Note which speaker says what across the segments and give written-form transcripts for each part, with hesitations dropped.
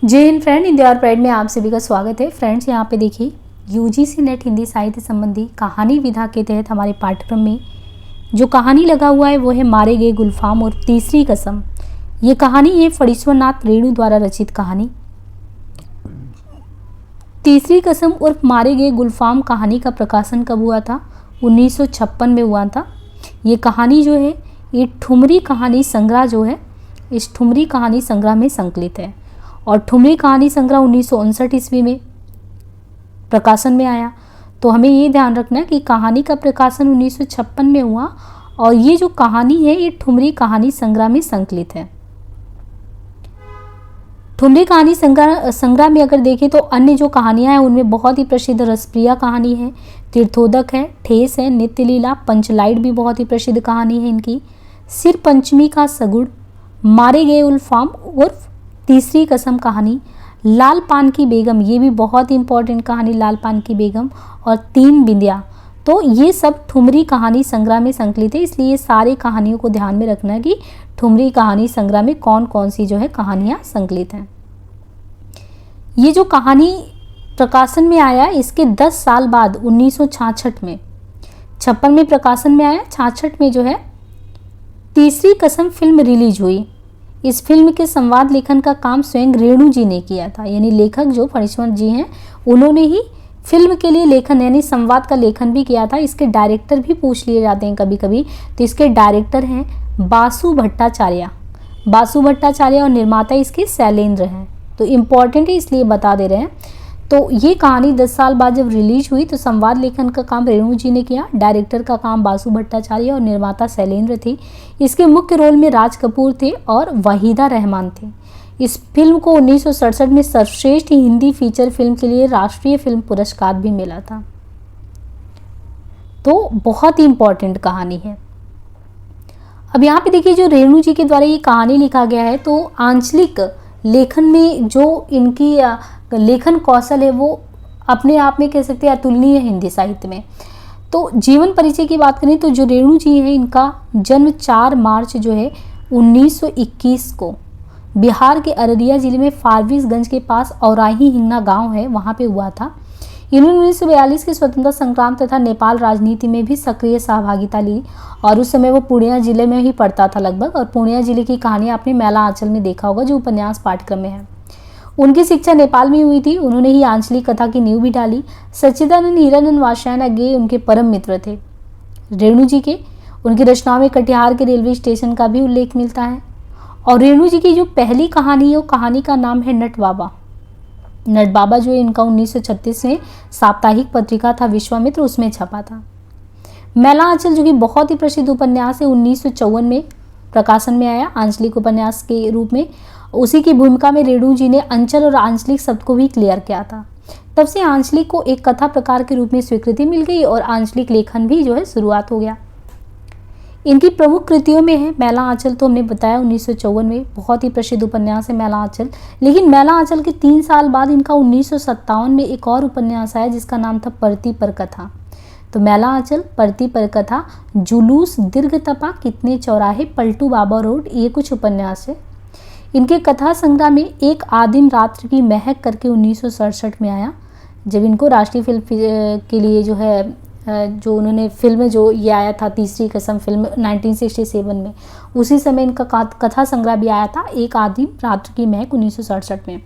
Speaker 1: जय Hind friend, India और pride में आप सभी का स्वागत है। फ्रेंड्स, यहाँ पे देखिए यूजीसी नेट हिंदी साहित्य संबंधी कहानी विधा के तहत हमारे पाठ्यक्रम में जो कहानी लगा हुआ है वो है मारे गए गुलफाम और तीसरी कसम। ये कहानी है फणीश्वरनाथ रेणु द्वारा रचित कहानी। तीसरी कसम और मारे गए गुलफाम कहानी का प्रकाशन कब हुआ था? 1956 में हुआ था। ये कहानी जो है ये ठुमरी कहानी संग्रह जो है इस ठुमरी कहानी संग्रह में संकलित है और ठुमरी कहानी संग्रह 1959 ईस्वी में प्रकाशन में आया। तो हमें ये ध्यान रखना है कि कहानी का प्रकाशन 1956 में हुआ और ये जो कहानी है ये ठुमरी कहानी संग्रह में संकलित है। ठुमरी कहानी संग्रह में अगर देखें तो अन्य जो कहानियां हैं उनमें बहुत ही प्रसिद्ध रसप्रिया कहानी है, तीर्थोदक है, ठेस है, नित्य लीला, पंचलाइट भी बहुत ही प्रसिद्ध कहानी है इनकी, सिर पंचमी का सगुड़, मारे गए गुलफाम और तीसरी कसम कहानी, लाल पान की बेगम, ये भी बहुत ही इंपॉर्टेंट कहानी लाल पान की बेगम, और तीन बिंदिया। तो ये सब ठुमरी कहानी संग्रह में संकलित है, इसलिए सारे कहानियों को ध्यान में रखना है कि ठुमरी कहानी संग्रह में कौन कौन सी जो है कहानियां संकलित हैं। ये जो कहानी प्रकाशन में आया इसके 10 साल बाद 1966 में, 56 में प्रकाशन में आया, 66 में जो है तीसरी कसम फिल्म रिलीज हुई। इस फिल्म के संवाद लेखन का काम स्वयं रेणु जी ने किया था, यानी लेखक जो फणीश्वर जी हैं उन्होंने ही फिल्म के लिए लेखन यानी संवाद का लेखन भी किया था। इसके डायरेक्टर भी पूछ लिए जाते हैं कभी कभी, तो इसके डायरेक्टर हैं बासु भट्टाचार्य और निर्माता इसके शैलेंद्र हैं। तो इम्पॉर्टेंट है इसलिए बता दे रहे हैं। तो ये कहानी 10 साल बाद जब रिलीज हुई तो संवाद लेखन का काम रेणु जी ने किया, डायरेक्टर का काम बासु भट्टाचार्य और निर्माता शैलेंद्र थे। इसके मुख्य रोल में राज कपूर थे और वहीदा रहमान थे। इस फिल्म को 1967 में सर्वश्रेष्ठ हिंदी फीचर फिल्म के लिए राष्ट्रीय फिल्म पुरस्कार भी मिला था। तो बहुत ही इंपॉर्टेंट कहानी है। अब यहाँ पे देखिए जो रेणु जी के द्वारा ये कहानी लिखा गया है तो आंचलिक लेखन में जो इनकी लेखन कौशल है वो अपने आप में कह सकते हैं अतुलनीय है हिंदी साहित्य में। तो जीवन परिचय की बात करें तो जो रेणु जी है इनका जन्म 4 मार्च जो है 1921 को बिहार के अररिया जिले में फारबिसगंज के पास औराही हिंगना गांव है वहां पे हुआ था। इन्होंने 1942 के स्वतंत्रता संग्राम तथा नेपाल राजनीति में भी सक्रिय सहभागिता ली और उस समय वो पूर्णिया जिले में ही पड़ता था लगभग, और पूर्णिया जिले की कहानी आपने मेला आंचल में देखा होगा जो उपन्यास पाठ्यक्रम में है। उनकी शिक्षा नेपाल में हुई थी। उन्होंने ही आंचलिक कथा की नींव भी डाली। सच्चिदानंद हीरानंद वात्स्यायन गे उनके परम मित्र थे रेणु जी के। उनकी रचनाओं में कटिहार के रेलवे स्टेशन का भी उल्लेख मिलता है। और रेणु जी की जो पहली कहानी है वो कहानी का नाम है नट बाबा जो इनका 1936 में साप्ताहिक पत्रिका था विश्वामित्र, उसमें छपा था। मेला आंचल जो कि बहुत ही प्रसिद्ध उपन्यास है 1954 में प्रकाशन में आया आंचलिक उपन्यास के रूप में। उसी की भूमिका में रेणु जी ने अंचल और आंचलिक शब्द को भी क्लियर किया था। तब से आंचलिक को एक कथा प्रकार के रूप में स्वीकृति मिल गई और आंचलिक लेखन भी जो है शुरुआत हो गया। इनकी प्रमुख कृतियों में है मेला आंचल, तो हमने बताया 1954 में बहुत ही प्रसिद्ध उपन्यास है मेला आंचल। लेकिन मेला आंचल के 3 साल बाद इनका 1957 में एक और उपन्यास आया जिसका नाम था परती पर कथा। तो मेला आंचल, परती पर कथा, जुलूस, दीर्घ तपा, कितने चौराहे, पलटू बाबा रोड, ये कुछ उपन्यास है। इनके कथा संग्रह में एक आदिम रात्र की महक करके 1967 में आया, जब इनको राष्ट्रीय फिल्म के लिए जो है जो उन्होंने फिल्म जो ये आया था तीसरी कसम फिल्म 1967 में, उसी समय इनका कथा संग्रह भी आया था एक आदिम रात्र की महक 1967 में।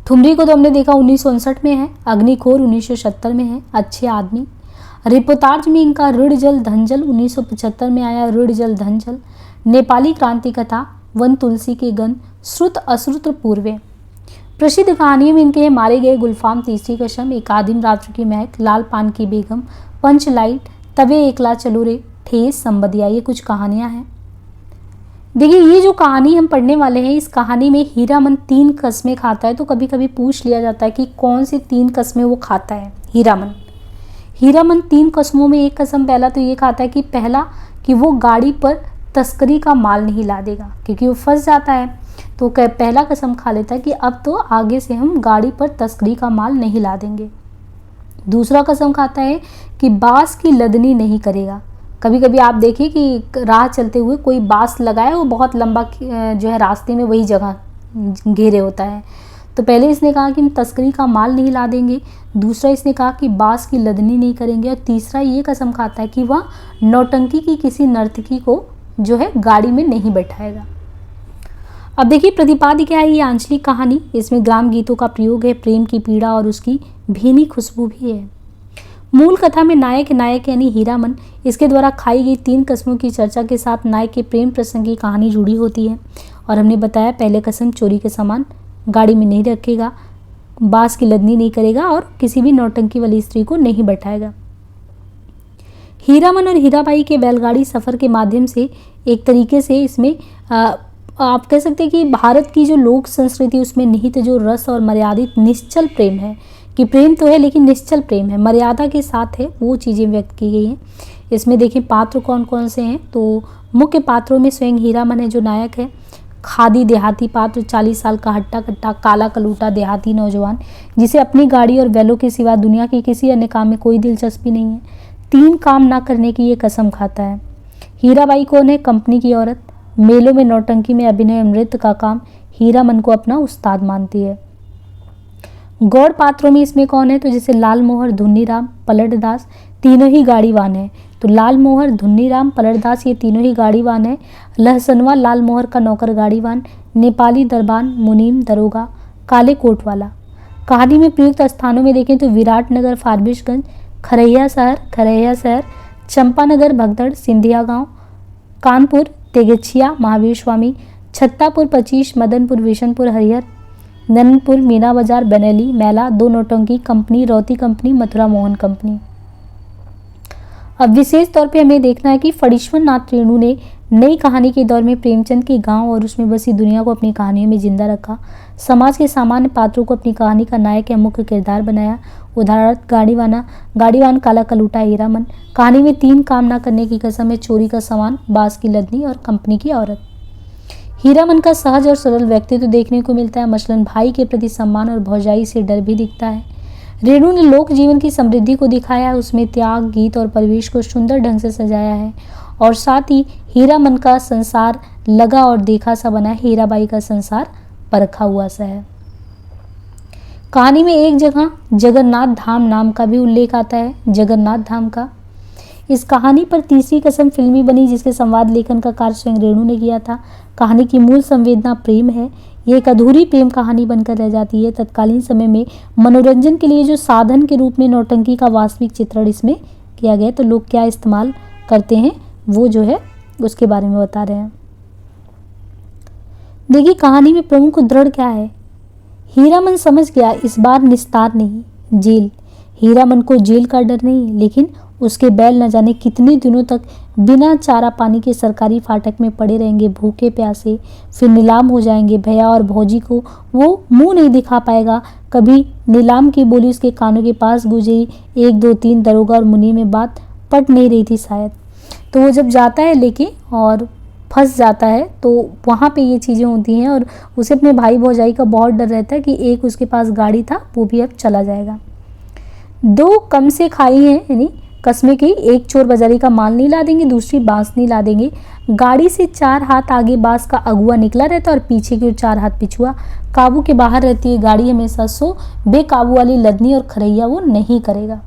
Speaker 1: ठुमरी को तो हमने देखा 1959 में है, अग्निखोर 1970 में है, अच्छे आदमी। रिपोर्टाज में इनका ऋण जल धनजल 1975 में आया, ऋण जल धनजल। नेपाली क्रांति कथा, वन तुलसी के गन, श्रुत अश्रुत पूर्वे। प्रसिद्ध कहानियों में इनके हैं मारे गए गुलफाम, तीसरी कसम, एक आदिम रात्र की महक, लाल पान की बेगम, पंचलाइट, तबे एकला चलो रे, ठेस, संबदिया, ये कुछ कहानियां हैं। देखिए ये जो कहानी हम पढ़ने वाले हैं इस कहानी में हीरामन 3 कस्में खाता है। तो कभी कभी पूछ लिया जाता है कि कौन सी 3 कस्में वो खाता है हीरामन 3 कस्मों में एक कसम पहला तो ये खाता है कि पहला कि वो गाड़ी पर तस्करी का माल नहीं ला देगा क्योंकि वो फंस जाता है। तो पहला कसम खा लेता है कि अब तो आगे से हम गाड़ी पर तस्करी का माल नहीं ला देंगे। दूसरा कसम खाता है कि बांस की लदनी नहीं करेगा। कभी कभी आप देखिए कि राह चलते हुए कोई बांस लगाए वो बहुत लंबा जो है रास्ते में वही जगह घेरे होता है। तो पहले इसने कहा कि हम तस्करी का माल नहीं ला देंगे, दूसरा इसने कहा कि बांस की लदनी नहीं करेंगे, और तीसरा ये कसम खाता है कि वह नौटंकी की किसी नर्तकी को जो है गाड़ी में नहीं बैठाएगा। अब देखिए प्रतिपाद्य क्या है ये आंचलिक कहानी। इसमें ग्राम गीतों का प्रयोग है, प्रेम की पीड़ा और उसकी भीनी खुशबू भी है। मूल कथा में नायक यानी हीरामन, इसके द्वारा खाई गई 3 कस्मों की चर्चा के साथ नायक के प्रेम प्रसंग की कहानी जुड़ी होती है। और हमने बताया पहले कसम चोरी के सामान गाड़ी में नहीं रखेगा, बांस की लदनी नहीं करेगा और किसी भी नौटंकी वाली स्त्री को नहीं बैठाएगा। हीरामन और हीराबाई के बैलगाड़ी सफ़र के माध्यम से एक तरीके से इसमें आप कह सकते हैं कि भारत की जो लोक संस्कृति उसमें निहित जो रस और मर्यादित निश्चल प्रेम है, कि प्रेम तो है लेकिन निश्चल प्रेम है, मर्यादा के साथ है, वो चीज़ें व्यक्त की गई हैं। इसमें देखें पात्र कौन कौन से हैं, तो मुख्य पात्रों में स्वयं हीरामन है जो नायक है। खादी देहाती पात्र 40 साल का हट्टा कट्टा काला कलूटा देहाती नौजवान, जिसे अपनी गाड़ी और बैलों के सिवा दुनिया के किसी अन्य काम में कोई दिलचस्पी नहीं है, 3 काम ना करने की ये कसम खाता है। हीराबाई कौन है, कंपनी की औरत, मेलों में नौटंकी में अभिनय नृत्य का काम हीरामन को अपना उस्ताद मानती है। गौड़ पात्रों में इसमें कौन है, तो जैसे लाल मोहर धुन्नीराम पलटदास, तीनों ही गाड़ीवान है। तो लाल मोहर धुन्नीराम पलटदास ये तीनों ही गाड़ीवान है। लहसनवा लाल मोहर का नौकर गाड़ीवान, नेपाली दरबान मुनीम दरोगा, काले कोट वाला। कहानी में प्रयुक्त स्थानों में देखें तो विराटनगर फारबिसगंज, खरैया शहर, चंपानगर भगदड़ सिंधिया गांव, कानपुर तेगछिया महावीर स्वामी, छत्तापुर 25 मदनपुर विशनपुर हरिहर, नंदपुर मीना बाजार बनेली मैला, 2 नौटंकी कंपनी रौती कंपनी मथुरा मोहन कंपनी। अब विशेष तौर पे हमें देखना है कि फणीश्वर नाथ रेणु ने नई कहानी के दौर में प्रेमचंद के गांव और उसमें बसी दुनिया को अपनी कहानियों में जिंदा रखा। समाज के सामान्य पात्रों को अपनी कहानी का नायक या मुख्य किरदार बनाया। उदाहरण गाड़ीवान काला कलूटा हीरामन। कहानी में 3 काम ना करने की कसम है, चोरी का सामान, बांस की लदनी और कंपनी की औरत। हीरामन का सहज और सरल व्यक्तित्व देखने को मिलता है, मसलन भाई के प्रति सम्मान और भौजाई से डर भी दिखता है। रेणु ने लोक जीवन की समृद्धि को दिखाया है, उसमें त्याग गीत और परिवेश को सुंदर ढंग से सजाया है, और साथ ही हीरामन का संसार लगा और देखा सा बना है, हीराबाई का संसार परखा हुआ सा है। कहानी में एक जगह जगन्नाथ धाम नाम का भी उल्लेख आता है, जगन्नाथ धाम का। इस कहानी पर तीसरी कसम फिल्मी बनी, जिसके संवाद लेखन का कार्य स्वयं रेणु ने किया था। कहानी की मूल संवेदना प्रेम है, ये एक अधूरी प्रेम कहानी बनकर रह जाती है। तत्कालीन समय में मनोरंजन के लिए जो साधन के रूप में नौटंकी का वास्तविक चित्रण इसमें किया गया, तो लोग क्या इस्तेमाल करते हैं वो जो है उसके बारे में बता रहे हैं। देखिए कहानी में प्रमुख दृढ़ क्या है, हीरामन समझ गया इस बार निस्तार नहीं, जेल। हीरामन को जेल का डर नहीं, लेकिन उसके बैल न जाने कितने दिनों तक बिना चारा पानी के सरकारी फाटक में पड़े रहेंगे, भूखे प्यासे, फिर नीलाम हो जाएंगे। भैया और भौजी को वो मुंह नहीं दिखा पाएगा। कभी नीलाम की बोली उसके कानों के पास गुजरी, 1 2 3 दरोगा और मुनि में बात पट नहीं रही थी शायद। तो वो जब जाता है लेके और फंस जाता है, तो वहाँ पे ये चीज़ें होती हैं, और उसे अपने भाई भौजाई का बहुत डर रहता है कि एक उसके पास गाड़ी था वो भी अब चला जाएगा। 2 कम से खाई हैं, यानी कस्में की, एक चोर बाजारी का माल नहीं ला देंगे, दूसरी बांस नहीं ला देंगे। गाड़ी से 4 हाथ आगे बांस का अगुआ निकला रहता है और पीछे की ओर 4 हाथ पिछुआ। काबू के बाहर रहती है गाड़ी हमेशा, सो बेकाबू वाली लदनी और खरैया वो नहीं करेगा।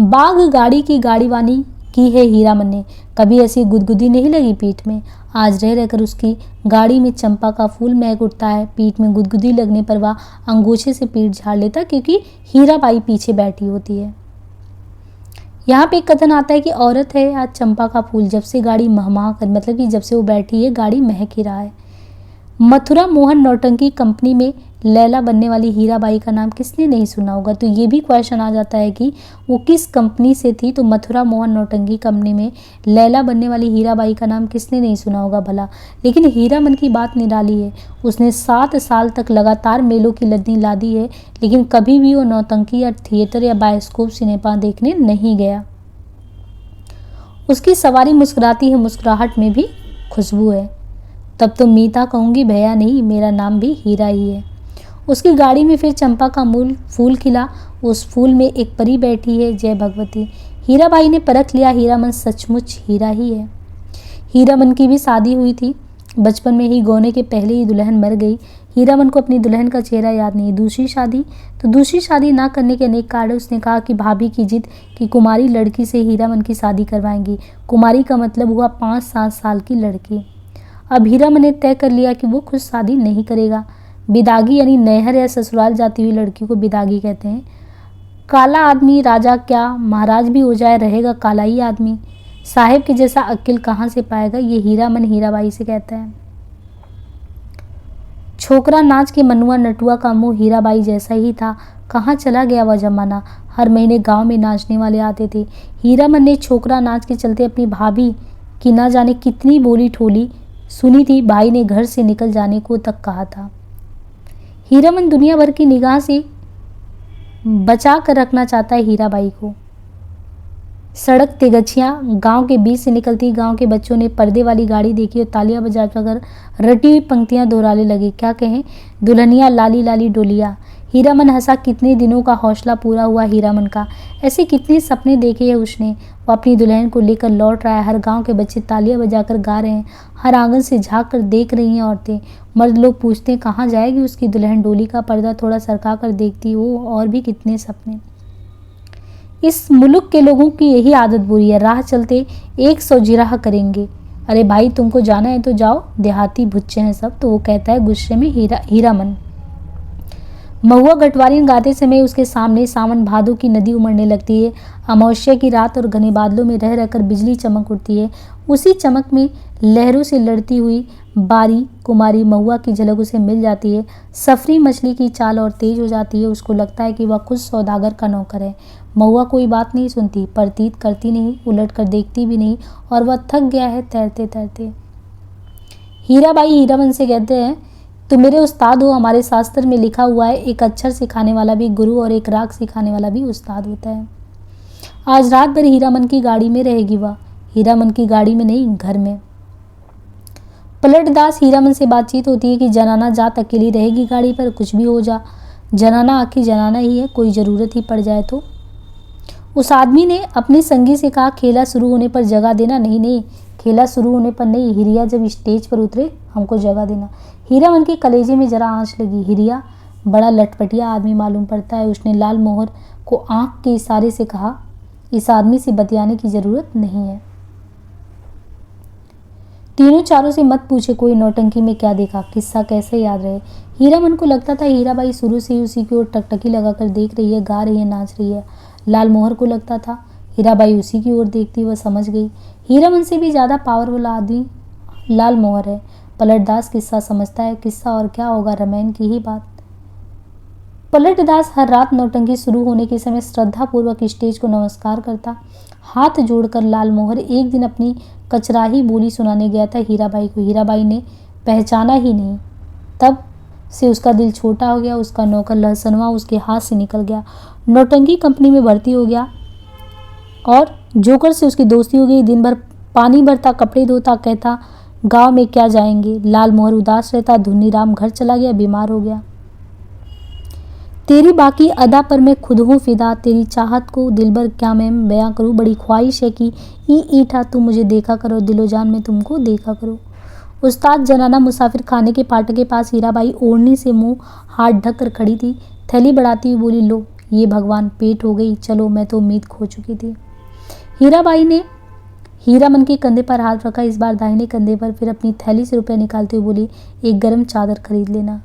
Speaker 1: बाग गाड़ी की गाड़ीवानी की है हीरामन ने, कभी ऐसी गुदगुदी नहीं लगी पीठ में। आज रह रहकर उसकी गाड़ी में चंपा का फूल महक उठता है। पीठ में गुदगुदी लगने पर वह अंगूछे से पीठ झाड़ लेता, क्योंकि हीराबाई पीछे बैठी होती है। यहाँ पे एक कथन आता है कि औरत है आज चंपा का फूल, जब से गाड़ी महमा कर, मतलब कि जब से वो बैठी है गाड़ी महक ही रहा है। मथुरा मोहन नौटंकी कंपनी में लैला बनने वाली हीराबाई का नाम किसने नहीं सुना होगा। तो ये भी क्वेश्चन आ जाता है कि वो किस कंपनी से थी। तो मथुरा मोहन नौटंकी कंपनी में लैला बनने वाली हीराबाई का नाम किसने नहीं सुना होगा भला। लेकिन हीरामन की बात निराली है, उसने 7 साल तक लगातार मेलों की लदनी लादी है, लेकिन कभी भी वो नौटंकी या थिएटर या बायोस्कोप सिनेमा देखने नहीं गया। उसकी सवारी मुस्कुराती है, मुस्कुराहट में भी खुशबू है। तब तो मीता कहूँगी भैया नहीं, मेरा नाम भी हीरा ही है। उसकी गाड़ी में फिर चंपा का मूल फूल खिला, उस फूल में एक परी बैठी है, जय भगवती। हीराबाई ने परख लिया हीरामन सचमुच हीरा ही है। हीरामन की भी शादी हुई थी, बचपन में ही गौने के पहले ही दुल्हन मर गई। हीरामन को अपनी दुल्हन का चेहरा याद नहीं। दूसरी शादी ना करने के अनेक कारण। उसने कहा कि भाभी की जिद कि कुमारी लड़की से हीरामन की शादी करवाएंगी। कुमारी का मतलब हुआ 5-7 साल की लड़की। अब हीरामन ने तय कर लिया कि वो खुद शादी नहीं करेगा। बिदागी यानी नैहर या ससुराल जाती हुई लड़की को बिदागी कहते हैं। काला आदमी राजा क्या महाराज भी हो जाए रहेगा काला ही आदमी। साहेब के जैसा अक्ल कहाँ से पाएगा, ये हीरामन हीराबाई से कहता है। छोकरा नाच के मनुआ नटुआ का मुंह हीराबाई जैसा ही था। कहाँ चला गया वह जमाना। हर महीने गांव में नाचने वाले आते थे। हीरामन ने छोकरा नाच के चलते अपनी भाभी की ना जाने कितनी बोली ठोली सुनी थी। भाई ने घर से निकल जाने को तक कहा था। हीरामन दुनिया भर की निगाह से बचा कर रखना चाहता है हीराबाई को। सड़क तेगछियाँ गांव के बीच से निकलती। गांव के बच्चों ने पर्दे वाली गाड़ी देखी और तालियां बजाकर रटी हुई पंक्तियां दोहराने लगे। क्या कहें, दुल्हनिया लाली लाली डोलिया। हीरामन हंसा। कितने दिनों का हौसला पूरा हुआ हीरामन का। ऐसे कितने सपने देखे हैं उसने। वो अपनी दुल्हन को लेकर लौट रहा है। हर गांव के बच्चे तालियां बजाकर गा रहे हैं। हर आंगन से झांक कर देख रही हैं औरतें। मर्द लोग पूछते हैं कहाँ जाएगी उसकी दुल्हन। डोली का पर्दा थोड़ा सरका कर देखती हो। और भी कितने सपने। इस मुल्क के लोगों की यही आदत बुरी है। राह चलते 100 जिराह करेंगे। अरे भाई तुमको जाना है तो जाओ, देहाती भुच्चे हैं सब। तो वो कहता है गुस्से में हीरामन। महुआ गटवारीन गाते समय उसके सामने सावन भादों की नदी उमड़ने लगती है। अमावस्या की रात और घने बादलों में रह रहकर बिजली चमक उठती है। उसी चमक में लहरों से लड़ती हुई बारी कुमारी महुआ की झलक उसे मिल जाती है। सफरी मछली की चाल और तेज हो जाती है। उसको लगता है कि वह खुद सौदागर का नौकर है। महुआ कोई बात नहीं सुनती, प्रतीत करती नहीं, उलट कर देखती भी नहीं, और वह थक गया है तैरते तैरते। हीराबाई हीरामन से कहते हैं तुम मेरे उस्ताद हो। हमारे शास्त्र में लिखा हुआ है एक अक्षर सिखाने वाला भी गुरु और एक राग सिखाने वाला भी उस्ताद होता है। आज रात भर हीरामन की गाड़ी में रहेगी वह। हीरामन की गाड़ी में नहीं, घर में। पलटदास हीरामन से बातचीत होती है कि जनाना जात अकेली रहेगी गाड़ी पर, कुछ भी हो जा। जनाना आखिर जनाना ही है, कोई ज़रूरत ही पड़ जाए तो। उस आदमी ने अपने संगी से कहा खेला शुरू होने पर जगह देना। नहीं नहीं, खेला शुरू होने पर नहीं, हिरिया जब स्टेज पर उतरे हमको जगह देना। हीरामन के कलेजे में जरा आंच लगी। हिरिया बड़ा लटपटिया आदमी मालूम पड़ता है। उसने लाल मोहर को आंख के इशारे से कहा इस आदमी से बतियाने की जरूरत नहीं है। तीनों चारों से मत पूछे कोई नौटंकी में क्या देखा, किस्सा कैसे याद रहे। हीरामन को लगता था हीराबाई शुरू से ही उसी की ओर टकटकी लगाकर देख रही है, गा रही है, नाच रही है। लाल मोहर को लगता था हीराबाई उसी की ओर देखती। वह समझ गई हीरामन से भी ज़्यादा पावरफुल आदमी लाल मोहर है। पलटदास किस्सा समझता है। किस्सा और क्या होगा, रामायण की ही बात। पलटदास हर रात नौटंकी शुरू होने के समय श्रद्धापूर्वक स्टेज को नमस्कार करता। हाथ जोड़कर लाल मोहर एक दिन अपनी कचराही बोली सुनाने गया था हीराबाई को। हीराबाई ने पहचाना ही नहीं। तब से उसका दिल छोटा हो गया। उसका नौकर लहसनवा उसके हाथ से निकल गया। नौटंकी कंपनी में भर्ती हो गया और जोकर से उसकी दोस्ती हो गई। दिन भर पानी भरता, कपड़े धोता, कहता गांव में क्या जाएंगे। लाल मोहर उदास रहता। धुन्नी राम घर चला गया, बीमार हो गया। तेरी बाकी अदा पर मैं खुद हूँ फिदा। तेरी चाहत को दिल भर क्या मैं बयां करूँ। बड़ी ख्वाहिश है कि ईठा तुम मुझे देखा करो, दिलो जान में तुमको देखा करो। उस्ताद जनाना मुसाफिर खाने के फाटक के पास हीराबाई ओढ़नी से मुंह हाथ ढक कर खड़ी थी। थैली बढ़ाती हुई बोली लो ये भगवान पेट हो गई, चलो मैं तो उम्मीद खो चुकी थी। हीराबाई ने हीरामन के कंधे पर हाथ रखा, इस बार दाहिने कंधे पर, फिर अपनी थैली से रुपए निकालते हुए बोली एक गर्म चादर खरीद लेना।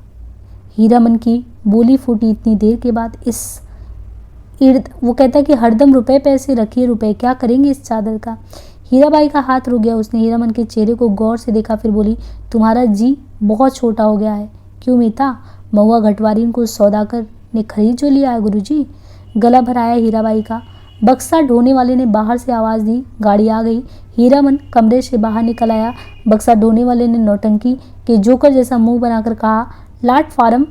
Speaker 1: हीरामन की बोली फूटी इतनी देर के बाद। इस इर्द वो कहता है कि हरदम रुपए पैसे रखिए, रुपए क्या करेंगे इस चादर का। हीराबाई का हाथ रुक गया। उसने हीरामन के चेहरे को गौर से देखा, फिर बोली तुम्हारा जी बहुत छोटा हो गया है। क्यों मीता, महुआ घटवारीन को सौदागर ने खरीद जो लिया है गुरुजी। गला भराया हीराबाई का। बक्सा ढोने वाले ने बाहर से आवाज़ दी, गाड़ी आ गई। हीरामन कमरे से बाहर निकल आया। बक्सा ढोने वाले ने नौटंकी के जोकर जैसा मुंह बनाकर कहा प्लेटफार्म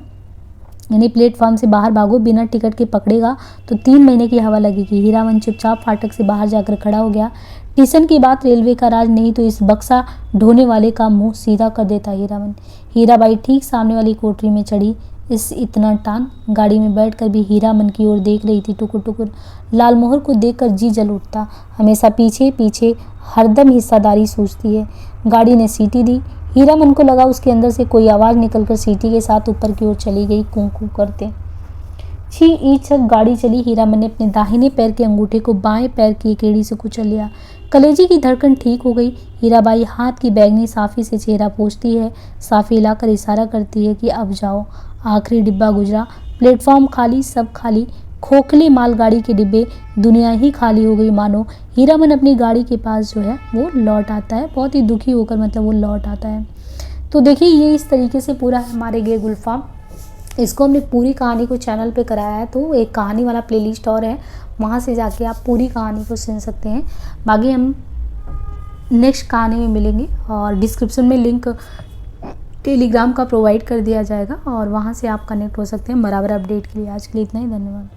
Speaker 1: यानी प्लेटफॉर्म से बाहर भागो, बिना टिकट के पकड़ेगा तो 3 महीने की हवा लगेगी। हीरामन चुपचाप फाटक से बाहर जाकर खड़ा हो गया। स्टेशन की बात रेलवे का राज नहीं तो इस बक्सा ढोने वाले का मुंह सीधा कर देता हीरामन। हीराबाई ठीक सामने वाली कोठरी में चढ़ी। इस इतना टान गाड़ी में बैठकर भी हीरामन की ओर देख रही थी टुकुर टुकुर। लाल मोहर को देखकर जी जल उठता। हमेशा पीछे पीछे हरदम हिस्सादारी सोचती है। गाड़ी ने सीटी दी। हीरामन को लगा उसके अंदर से कोई आवाज़ निकलकर सीटी के साथ ऊपर की ओर चली गई, कूं कूं करते। छी ईचक गाड़ी चली। हीरामन ने अपने दाहिने पैर के अंगूठे को बाएं पैर की एड़ी से कुचल लिया। कलेजी की धड़कन ठीक हो गई। हीराबाई हाथ की बैंगनी साफी से चेहरा पोंछती है, साफी लाकर इशारा करती है कि अब जाओ। आखिरी डिब्बा गुजरा, प्लेटफॉर्म खाली, सब खाली, खोखले मालगाड़ी के डिब्बे, दुनिया ही खाली हो गई मानो। हीरामन अपनी गाड़ी के पास जो है वो लौट आता है, बहुत ही दुखी होकर, मतलब वो लौट आता है। तो देखिए ये इस तरीके से पूरा हमारे गे गुलफाम, इसको हमने पूरी कहानी को चैनल पे कराया है, तो एक कहानी वाला प्लेलिस्ट और है, वहाँ से जाके आप पूरी कहानी को सुन सकते हैं। बाकी हम नेक्स्ट कहानी में मिलेंगे और डिस्क्रिप्शन में लिंक टेलीग्राम का प्रोवाइड कर दिया जाएगा और वहाँ से आप कनेक्ट हो सकते हैं बराबर अपडेट के लिए। आज के लिए इतना ही, धन्यवाद।